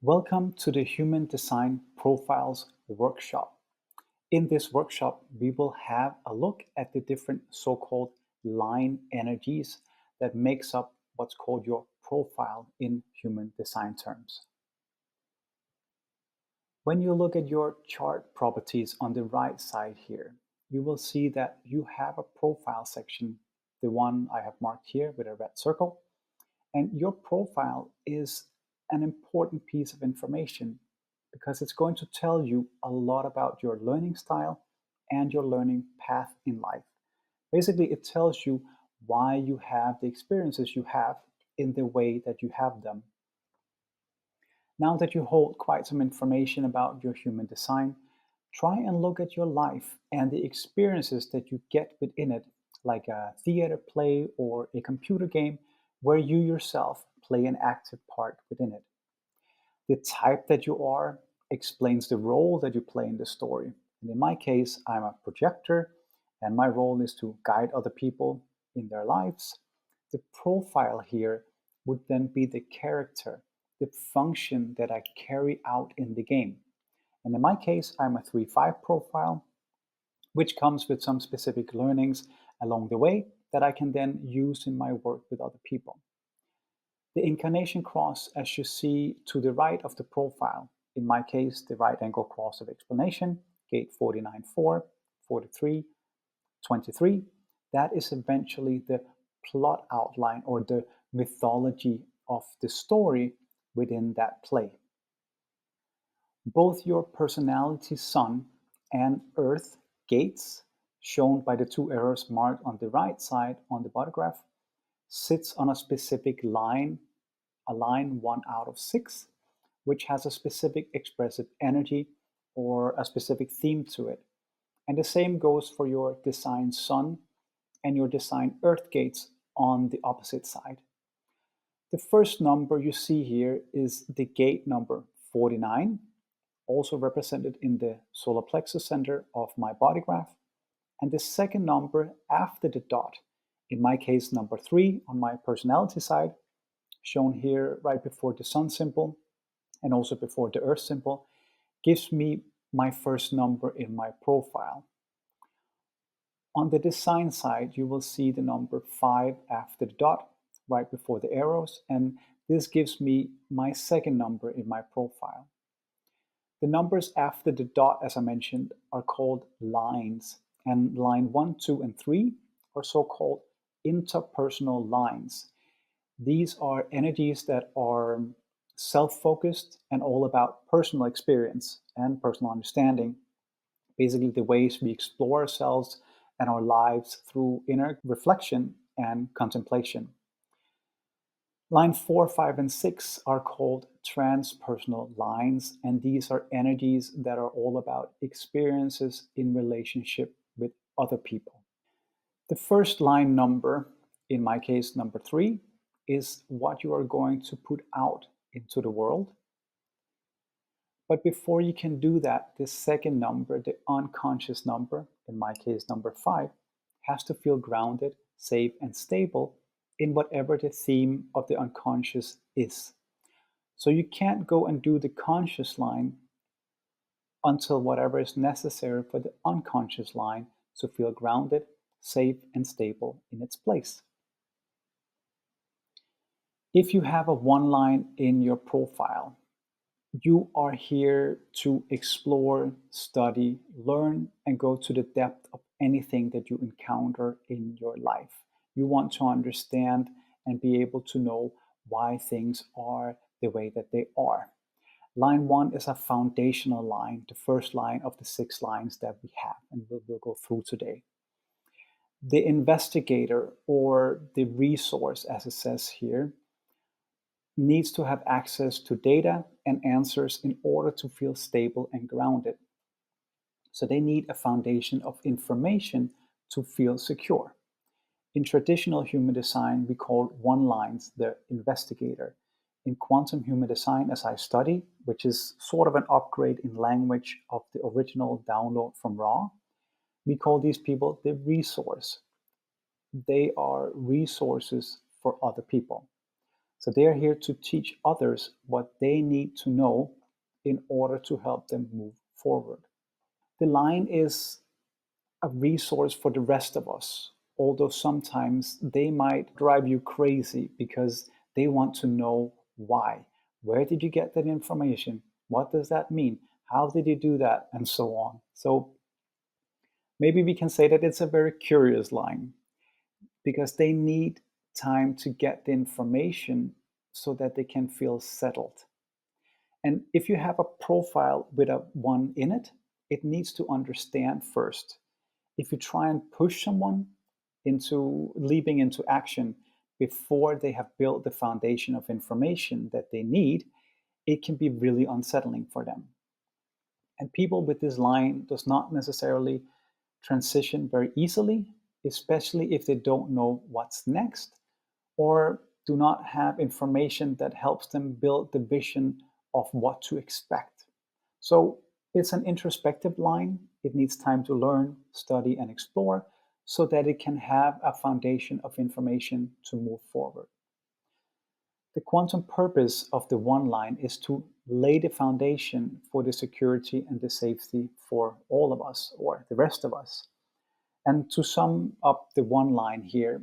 Welcome to the Human Design Profiles workshop. In this workshop, we will have a look at the different so-called line energies that makes up what's called your profile in human design terms. When you look at your chart properties on the right side here, you will see that you have a profile section, the one I have marked here with a red circle. And your profile is an important piece of information because it's going to tell you a lot about your learning style and your learning path in life. Basically, it tells you why you have the experiences you have in the way that you have them. Now that you hold quite some information about your human design, try and look at your life and the experiences that you get within it, like a theater play or a computer game where you yourself play an active part within it. The type that you are explains the role that you play in the story. And in my case, I'm a projector, and my role is to guide other people in their lives. The profile here would then be the character, the function that I carry out in the game. And in my case, I'm a 3-5 profile, which comes with some specific learnings along the way that I can then use in my work with other people. The incarnation cross, as you see to the right of the profile, in my case, the right angle cross of explanation, gate 49-4, 43, 23, that is eventually the plot outline or the mythology of the story within that play. Both your personality sun and earth gates, shown by the two arrows marked on the right side on the bar graph, sits on a specific line, a line 1 out of 6, which has a specific expressive energy or a specific theme to it. And the same goes for your design sun and your design earth gates on the opposite side. The first number you see here is the gate number 49, also represented in the solar plexus center of my body graph. And the second number after the dot, in my case number 3 on my personality side, shown here right before the sun symbol and also before the earth symbol, gives me my first number in my profile. On the design side, you will see the number 5 after the dot right before the arrows, and this gives me my second number in my profile. The numbers after the dot, as I mentioned, are called lines, and line 1, 2, and 3 are so-called interpersonal lines. These are energies that are self-focused and all about personal experience and personal understanding. Basically, the ways we explore ourselves and our lives through inner reflection and contemplation. Line 4, 5, and 6 are called transpersonal lines, and these are energies that are all about experiences in relationship with other people. The first line number, in my case number 3, is what you are going to put out into the world. But before you can do that, the second number, the unconscious number, in my case number 5, has to feel grounded, safe, and stable in whatever the theme of the unconscious is. So you can't go and do the conscious line until whatever is necessary for the unconscious line to feel grounded, safe, and stable in its place. If you have a one line in your profile, you are here to explore, study, learn, and go to the depth of anything that you encounter in your life. You want to understand and be able to know why things are the way that they are. Line 1 is a foundational line, the first line of the 6 lines that we have, and we'll go through today. The investigator, or the resource, as it says here, needs to have access to data and answers in order to feel stable and grounded. So they need a foundation of information to feel secure. In traditional human design, we call one lines the investigator. In quantum human design, as I study, which is sort of an upgrade in language of the original download from Ra, we call these people the resource. They are resources for other people. So they are here to teach others what they need to know in order to help them move forward. The line is a resource for the rest of us, although sometimes they might drive you crazy because they want to know why. Where did you get that information? What does that mean? How did you do that? And so on. So maybe we can say that it's a very curious line because they need time to get the information so that they can feel settled. And if you have a profile with a one in it, it needs to understand first. If you try and push someone into leaping into action before they have built the foundation of information that they need, it can be really unsettling for them. And people with this line does not necessarily transition very easily, especially if they don't know what's next or do not have information that helps them build the vision of what to expect. So it's an introspective line. It needs time to learn, study, and explore so that it can have a foundation of information to move forward. The quantum purpose of the one line is to lay the foundation for the security and the safety for all of us or the rest of us. And to sum up the one line here,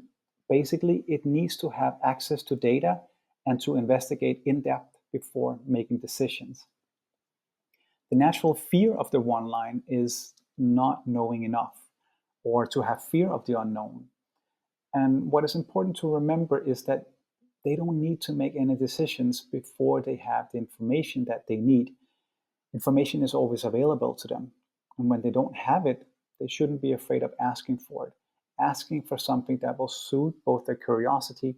basically it needs to have access to data and to investigate in depth before making decisions. The natural fear of the one line is not knowing enough or to have fear of the unknown. And what is important to remember is that they don't need to make any decisions before they have the information that they need. Information is always available to them. And when they don't have it, they shouldn't be afraid of asking for it, asking for something that will suit both their curiosity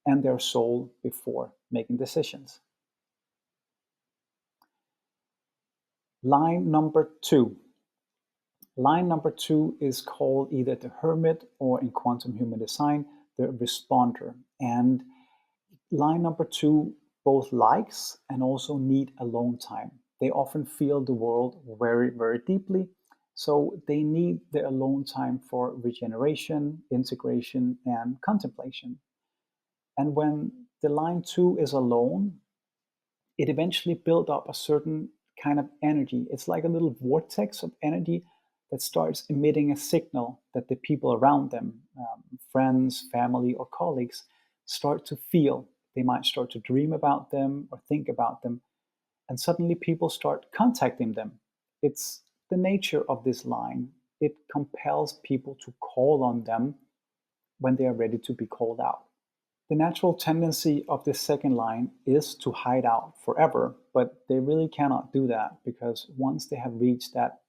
and their soul before making decisions. Line number two. Line number two is called either the hermit or in quantum human design, the responder. And line number two both likes and also need alone time. They often feel the world very, very deeply. So they need the alone time for regeneration, integration, and contemplation. And when the line two is alone, it eventually builds up a certain kind of energy. It's like a little vortex of energy that starts emitting a signal that the people around them, friends, family, or colleagues, start to feel. They might start to dream about them or think about them, and suddenly people start contacting them. It's the nature of this line. It compels people to call on them when they are ready to be called out. The natural tendency of this second line is to hide out forever, but they really cannot do that because once they have reached that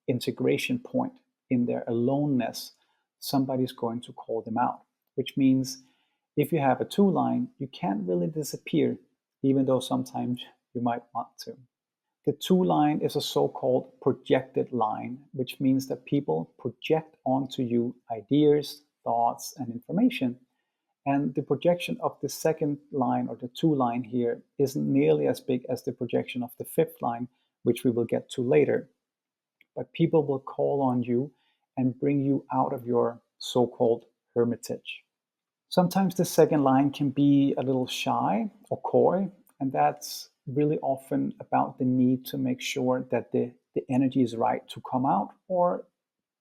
integration point in their aloneness, somebody's going to call them out, which means if you have a two line, you can't really disappear, even though sometimes you might want to. The two line is a so-called projected line, which means that people project onto you ideas, thoughts, and information. And the projection of the second line or the two line here isn't nearly as big as the projection of the fifth line, which we will get to later. But people will call on you and bring you out of your so-called hermitage. Sometimes the second line can be a little shy or coy, and that's really often about the need to make sure that the energy is right to come out, or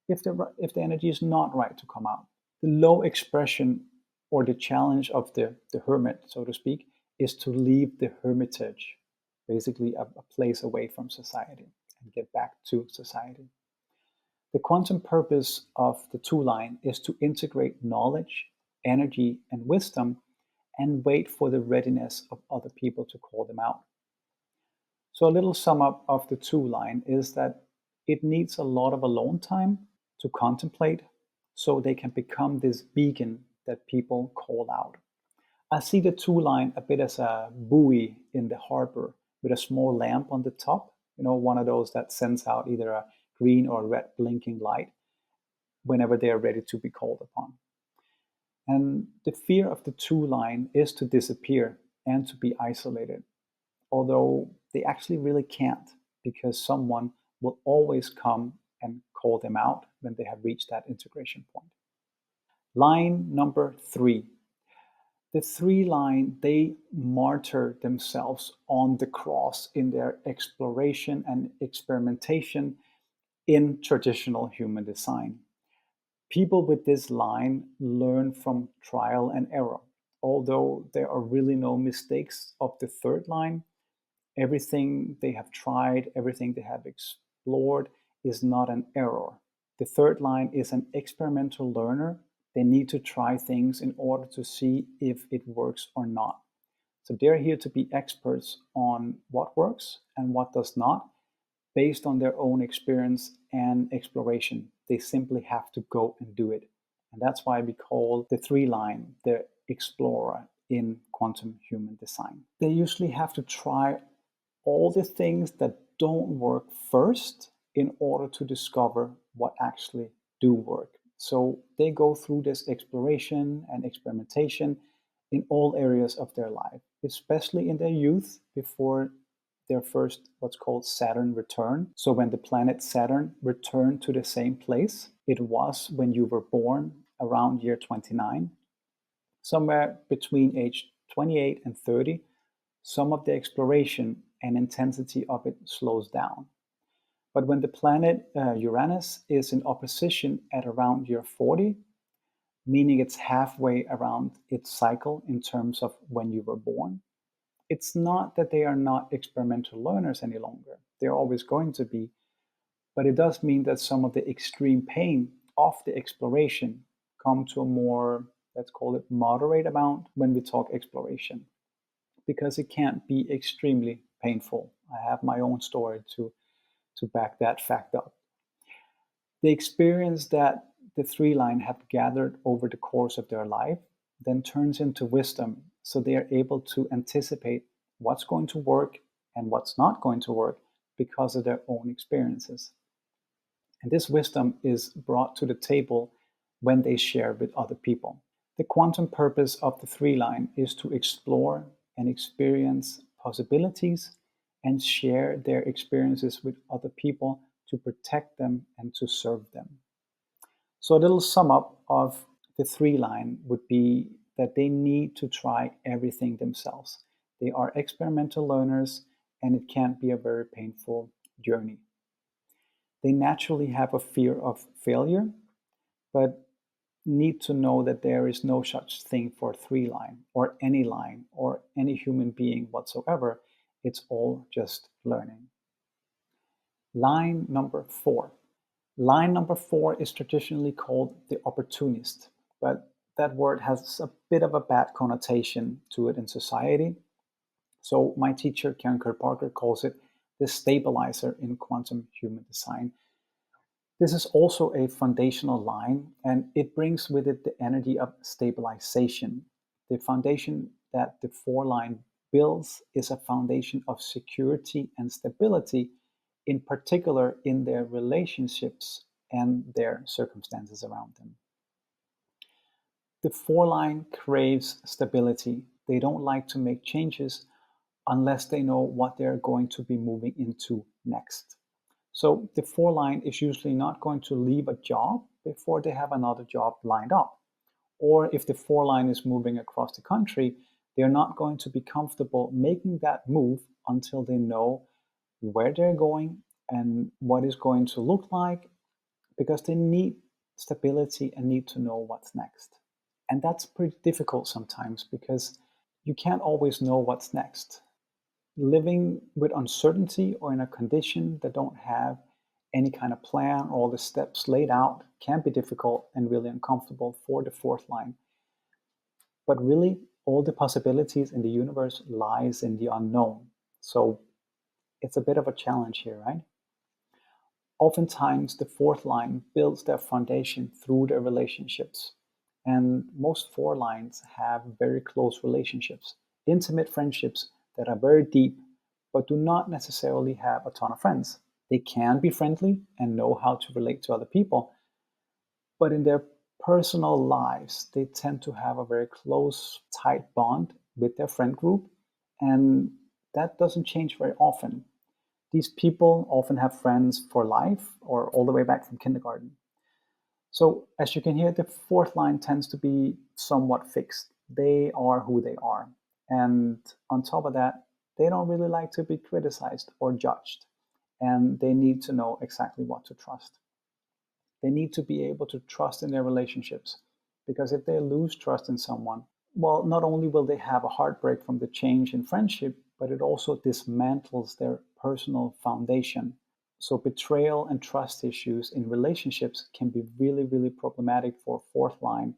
if the energy is not right to come out. The low expression or the challenge of the hermit, so to speak, is to leave the hermitage, basically a place away from society and get back to society. The quantum purpose of the two line is to integrate knowledge, energy, and wisdom and wait for the readiness of other people to call them out. So, a little sum up of the two line is that it needs a lot of alone time to contemplate so they can become this beacon that people call out. I see the two line a bit as a buoy in the harbor with a small lamp on the top, one of those that sends out either a green or red blinking light whenever they are ready to be called upon. And the fear of the two line is to disappear and to be isolated, although they actually really can't because someone will always come and call them out when they have reached that integration point. Line number three. The three line, they martyr themselves on the cross in their exploration and experimentation in traditional human design. People with this line learn from trial and error. Although there are really no mistakes of the third line, everything they have tried, everything they have explored is not an error. The third line is an experimental learner. They need to try things in order to see if it works or not. So they're here to be experts on what works and what does not, based on their own experience and exploration. They simply have to go and do it. And that's why we call the three line the explorer in quantum human design. They usually have to try all the things that don't work first in order to discover what actually do work. So they go through this exploration and experimentation in all areas of their life, especially in their youth before their first what's called Saturn return. So when the planet Saturn returned to the same place it was when you were born around year 29, somewhere between age 28 and 30, some of the exploration and intensity of it slows down. But when the planet Uranus is in opposition at around year 40, meaning it's halfway around its cycle in terms of when you were born, it's not that they are not experimental learners any longer. They're always going to be, but it does mean that some of the extreme pain of the exploration come to a more, let's call it moderate amount when we talk exploration, because it can't be extremely painful. I have my own story to back that fact up. The experience that the three line have gathered over the course of their life then turns into wisdom, so they are able to anticipate what's going to work and what's not going to work because of their own experiences. And this wisdom is brought to the table when they share with other people. The quantum purpose of the three line is to explore and experience possibilities and share their experiences with other people to protect them and to serve them. So a little sum up of the three line would be that they need to try everything themselves. They are experimental learners and it can be a very painful journey. They naturally have a fear of failure, but need to know that there is no such thing for three line or any human being whatsoever. It's all just learning. Line number 4. Line number 4 is traditionally called the opportunist, but that word has a bit of a bad connotation to it in society. So my teacher, Karen Kerr Parker, calls it the stabilizer in quantum human design. This is also a foundational line, and it brings with it the energy of stabilization. The foundation that the 4 line builds is a foundation of security and stability, in particular in their relationships and their circumstances around them. The 4 line craves stability. They don't like to make changes unless they know what they're going to be moving into next. So the 4 line is usually not going to leave a job before they have another job lined up. Or if the 4 line is moving across the country, they're not going to be comfortable making that move until they know where they're going and what is going to look like, because they need stability and need to know what's next. And that's pretty difficult sometimes because you can't always know what's next. Living with uncertainty or in a condition that don't have any kind of plan or all the steps laid out can be difficult and really uncomfortable for the 4th line. But really, all the possibilities in the universe lies in the unknown. So it's a bit of a challenge here, right? Oftentimes, the 4th line builds their foundation through their relationships. And most 4 lines have very close relationships, intimate friendships that are very deep, but do not necessarily have a ton of friends. They can be friendly and know how to relate to other people, but in their personal lives, they tend to have a very close, tight bond with their friend group, and that doesn't change very often. These people often have friends for life or all the way back from kindergarten. So as you can hear, the 4th line tends to be somewhat fixed. They are who they are. And on top of that, they don't really like to be criticized or judged. And they need to know exactly what to trust. They need to be able to trust in their relationships. Because if they lose trust in someone, well, not only will they have a heartbreak from the change in friendship, but it also dismantles their personal foundation. So, betrayal and trust issues in relationships can be really, really problematic for fourth line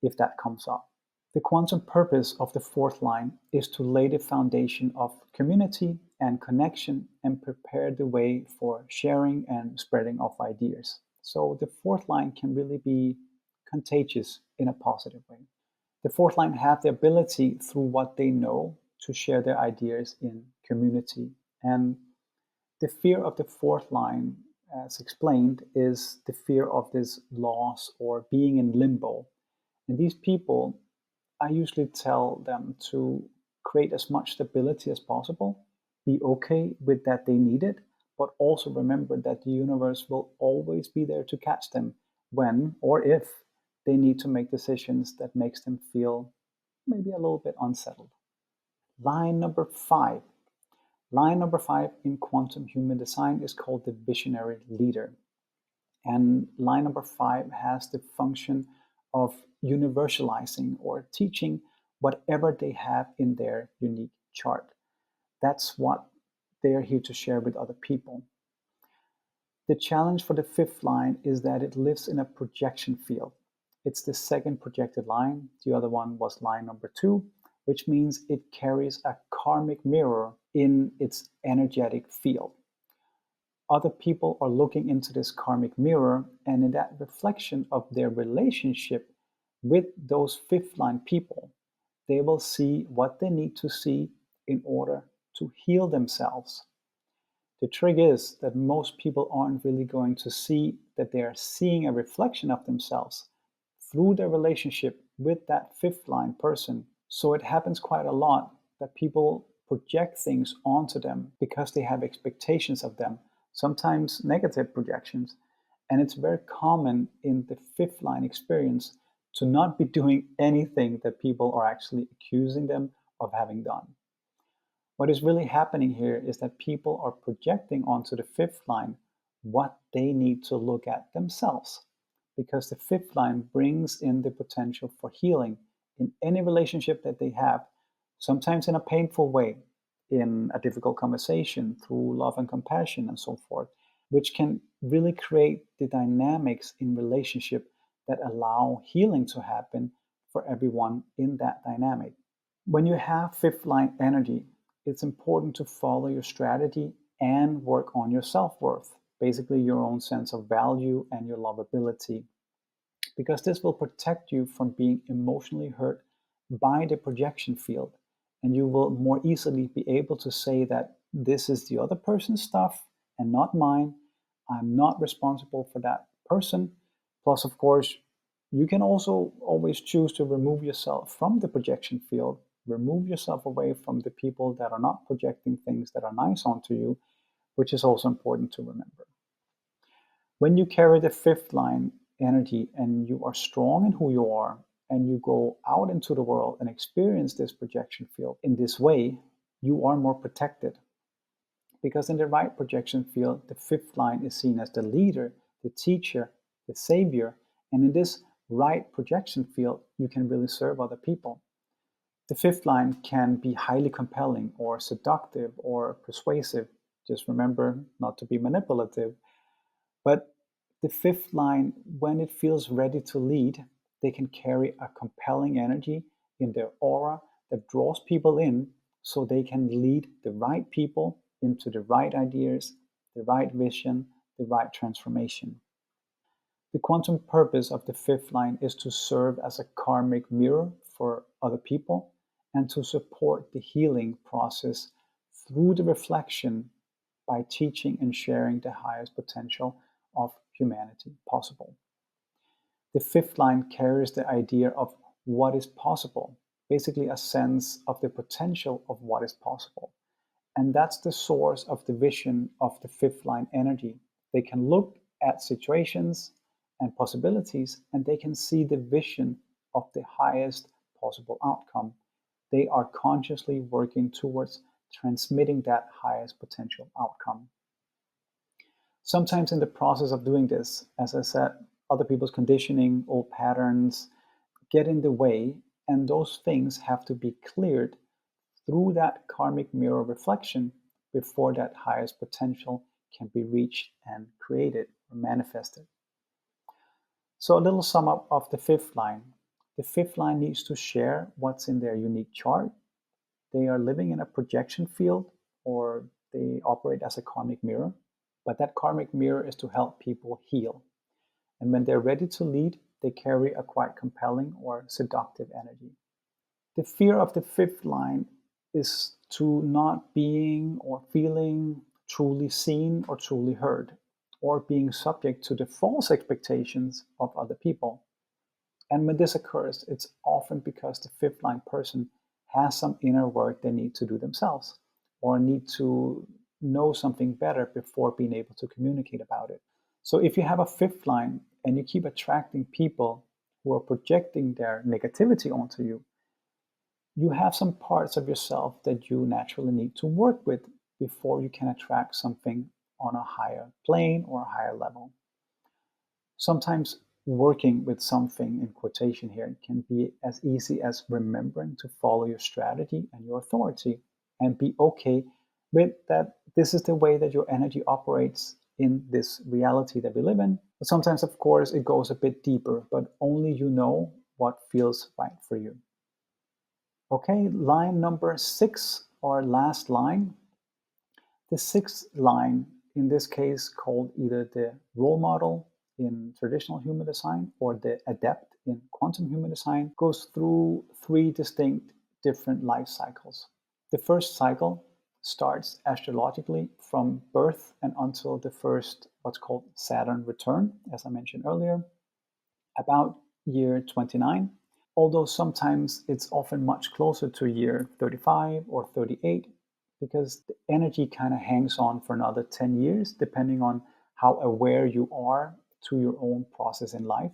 if that comes up. The quantum purpose of the fourth line is to lay the foundation of community and connection and prepare the way for sharing and spreading of ideas. So the fourth line can really be contagious in a positive way. The fourth line have the ability through what they know to share their ideas in community. And the fear of the fourth line, as explained, is the fear of this loss or being in limbo. And these people, I usually tell them to create as much stability as possible, be okay with that they need it, but also remember that the universe will always be there to catch them when or if they need to make decisions that makes them feel maybe a little bit unsettled. Line number five. Line number five in quantum human design is called the visionary leader. And line number five has the function of universalizing or teaching whatever they have in their unique chart. That's what they're here to share with other people. The challenge for the fifth line is that it lives in a projection field. It's the second projected line. The other one was line number two, which means it carries a karmic mirror in its energetic field. Other people are looking into this karmic mirror, and in that reflection of their relationship with those fifth line people, they will see what they need to see in order to heal themselves. The trick is that most people aren't really going to see that they are seeing a reflection of themselves through their relationship with that fifth line person. So it happens quite a lot that people project things onto them because they have expectations of them, sometimes negative projections. And it's very common in the fifth line experience to not be doing anything that people are actually accusing them of having done. What is really happening here is that people are projecting onto the fifth line what they need to look at themselves, because the fifth line brings in the potential for healing in any relationship that they have, sometimes in a painful way, in a difficult conversation, through love and compassion and so forth, which can really create the dynamics in relationship that allow healing to happen for everyone in that dynamic. When you have fifth line energy, it's important to follow your strategy and work on your self-worth, basically your own sense of value and your lovability, because this will protect you from being emotionally hurt by the projection field. And you will more easily be able to say that this is the other person's stuff and not mine. I'm not responsible for that person. Plus, of course, you can also always choose to remove yourself from the projection field, remove yourself away from the people that are not projecting things that are nice onto you, which is also important to remember. When you carry the fifth line energy and you are strong in who you are, and you go out into the world and experience this projection field in this way, you are more protected. Because in the right projection field, the fifth line is seen as the leader, the teacher, the savior, and in this right projection field, you can really serve other people. The fifth line can be highly compelling or seductive or persuasive. Just remember not to be manipulative. But the fifth line, when it feels ready to lead, they can carry a compelling energy in their aura that draws people in so they can lead the right people into the right ideas, the right vision, the right transformation. The quantum purpose of the fifth line is to serve as a karmic mirror for other people and to support the healing process through the reflection by teaching and sharing the highest potential of humanity possible. The fifth line carries the idea of what is possible, basically a sense of the potential of what is possible. And that's the source of the vision of the fifth line energy. They can look at situations and possibilities, and they can see the vision of the highest possible outcome. They are consciously working towards transmitting that highest potential outcome. Sometimes in the process of doing this, as I said, other people's conditioning, old patterns get in the way, and those things have to be cleared through that karmic mirror reflection before that highest potential can be reached and created or manifested. So a little sum up of the fifth line. The fifth line needs to share what's in their unique chart. They are living in a projection field, or they operate as a karmic mirror, but that karmic mirror is to help people heal. And when they're ready to lead, they carry a quite compelling or seductive energy. The fear of the fifth line is to not being or feeling truly seen or truly heard, or being subject to the false expectations of other people. And when this occurs, it's often because the fifth line person has some inner work they need to do themselves, or need to know something better before being able to communicate about it. So if you have a fifth line and you keep attracting people who are projecting their negativity onto you, you have some parts of yourself that you naturally need to work with before you can attract something on a higher plane or a higher level. Sometimes working with something, in quotation here, can be as easy as remembering to follow your strategy and your authority, and be okay with that. This is the way that your energy operates in this reality that we live in. But sometimes, of course, it goes a bit deeper, but only you know what feels right for you. Okay, line number 6, or last line. The sixth line, in this case called either the role model in traditional human design or the adept in quantum human design, goes through 3 distinct different life cycles. The first cycle starts astrologically from birth and until the first, what's called Saturn return, as I mentioned earlier, about year 29. Although sometimes it's often much closer to year 35 or 38, because the energy kind of hangs on for another 10 years, depending on how aware you are to your own process in life.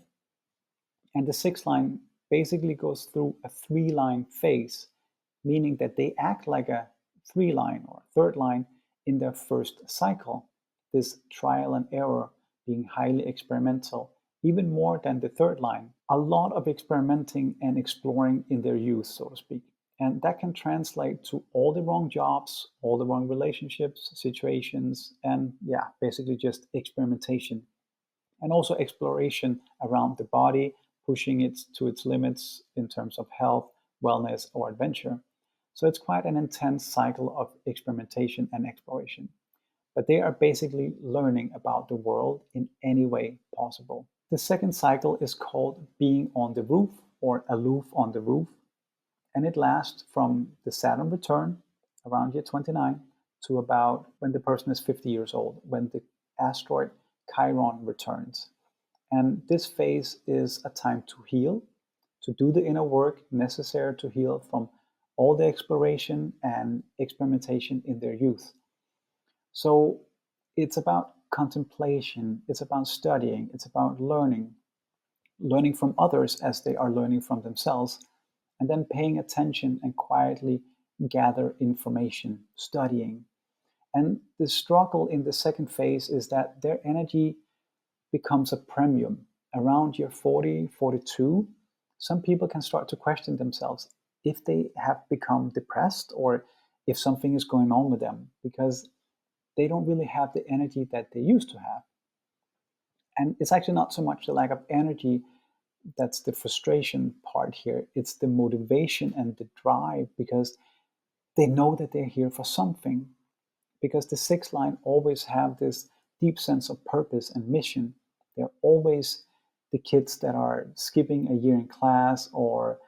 And the sixth line basically goes through a 3-line phase, meaning that they act like a 3-line or 3rd line in their first cycle, this trial and error, being highly experimental, even more than the 3rd line. A lot of experimenting and exploring in their youth, so to speak. And that can translate to all the wrong jobs, all the wrong relationships, situations, and basically just experimentation. And also exploration around the body, pushing it to its limits in terms of health, wellness, or adventure. So it's quite an intense cycle of experimentation and exploration. But they are basically learning about the world in any way possible. The second cycle is called being on the roof, or aloof on the roof, and it lasts from the Saturn return around year 29 to about when the person is 50 years old, when the asteroid Chiron returns. And this phase is a time to heal, to do the inner work necessary to heal from all the exploration and experimentation in their youth. So it's about contemplation, it's about studying, it's about learning from others as they are learning from themselves, and then paying attention and quietly gather information, studying. And the struggle in the second phase is that their energy becomes a premium. Around year 40, 42, some people can start to question themselves if they have become depressed or if something is going on with them, because they don't really have the energy that they used to have. And it's actually not so much the lack of energy that's the frustration part here. It's the motivation and the drive, because they know that they're here for something. Because the sixth line always have this deep sense of purpose and mission. They're always the kids that are skipping a year in class, or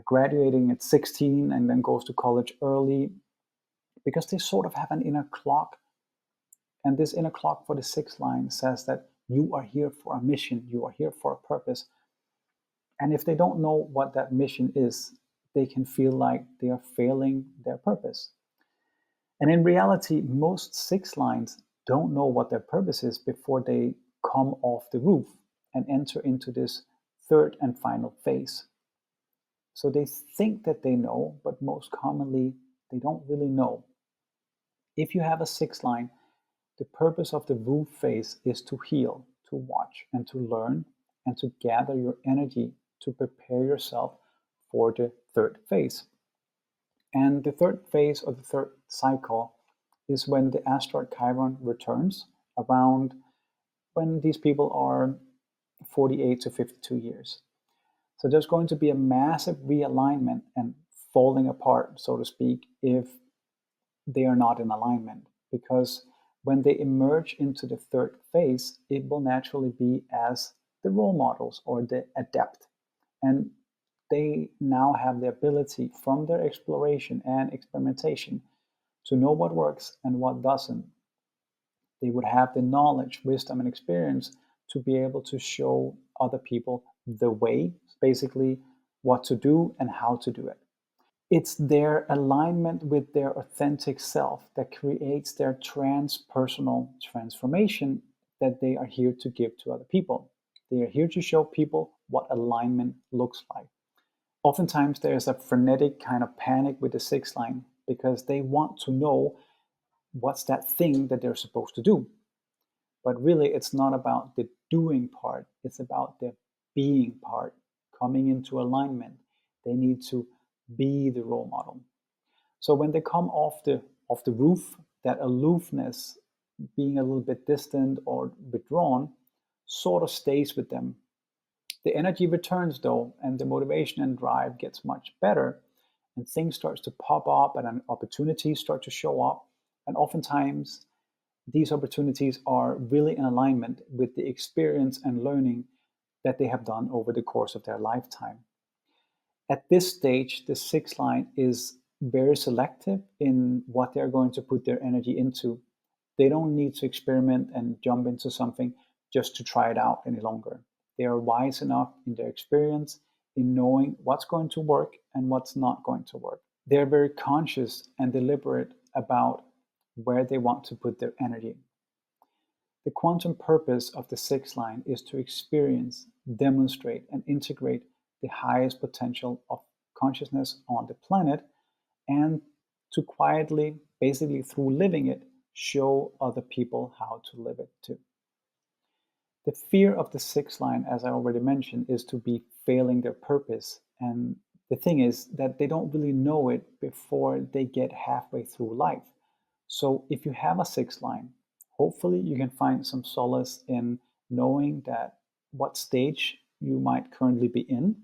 graduating at 16 and then goes to college early, because they sort of have an inner clock. And this inner clock for the sixth line says that you are here for a mission, you are here for a purpose. And if they don't know what that mission is, they can feel like they are failing their purpose. And in reality, most sixth lines don't know what their purpose is before they come off the roof and enter into this third and final phase. So they think that they know, but most commonly they don't really know. If you have a sixth line, the purpose of the Wu phase is to heal, to watch, and to learn, and to gather your energy to prepare yourself for the third phase. And the third phase of the third cycle is when the asteroid Chiron returns, around when these people are 48 to 52 years. So there's going to be a massive realignment and falling apart, so to speak, if they are not in alignment. Because when they emerge into the third phase, it will naturally be as the role models or the adept. And they now have the ability from their exploration and experimentation to know what works and what doesn't. They would have the knowledge, wisdom, and experience to be able to show other people the way, basically what to do and how to do it. It's their alignment with their authentic self that creates their transpersonal transformation that they are here to give to other people. They are here to show people what alignment looks like. Oftentimes, there's a frenetic kind of panic with the sixth line because they want to know what's that thing that they're supposed to do. But really, it's not about the doing part, it's about the being part, coming into alignment. They need to be the role model. So when they come off the roof, that aloofness, being a little bit distant or withdrawn, sort of stays with them. The energy returns though, and the motivation and drive gets much better, and things starts to pop up and opportunities start to show up. And oftentimes these opportunities are really in alignment with the experience and learning that they have done over the course of their lifetime. At this stage, the sixth line is very selective in what they're going to put their energy into. They don't need to experiment and jump into something just to try it out any longer. They are wise enough in their experience in knowing what's going to work and what's not going to work. They're very conscious and deliberate about where they want to put their energy. The quantum purpose of the sixth line is to experience, demonstrate, and integrate the highest potential of consciousness on the planet, and to quietly, basically through living it, show other people how to live it too. The fear of the sixth line, as I already mentioned, is to be failing their purpose. And the thing is that they don't really know it before they get halfway through life. So if you have a sixth line, hopefully you can find some solace in knowing that what stage you might currently be in,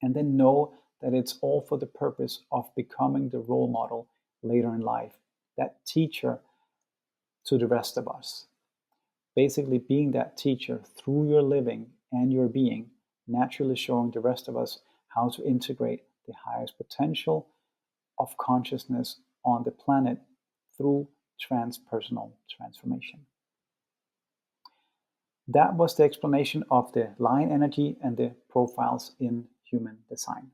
and then know that it's all for the purpose of becoming the role model later in life, that teacher to the rest of us. Basically being that teacher through your living and your being, naturally showing the rest of us how to integrate the highest potential of consciousness on the planet through transpersonal transformation. That was the explanation of the line energy and the profiles in human design.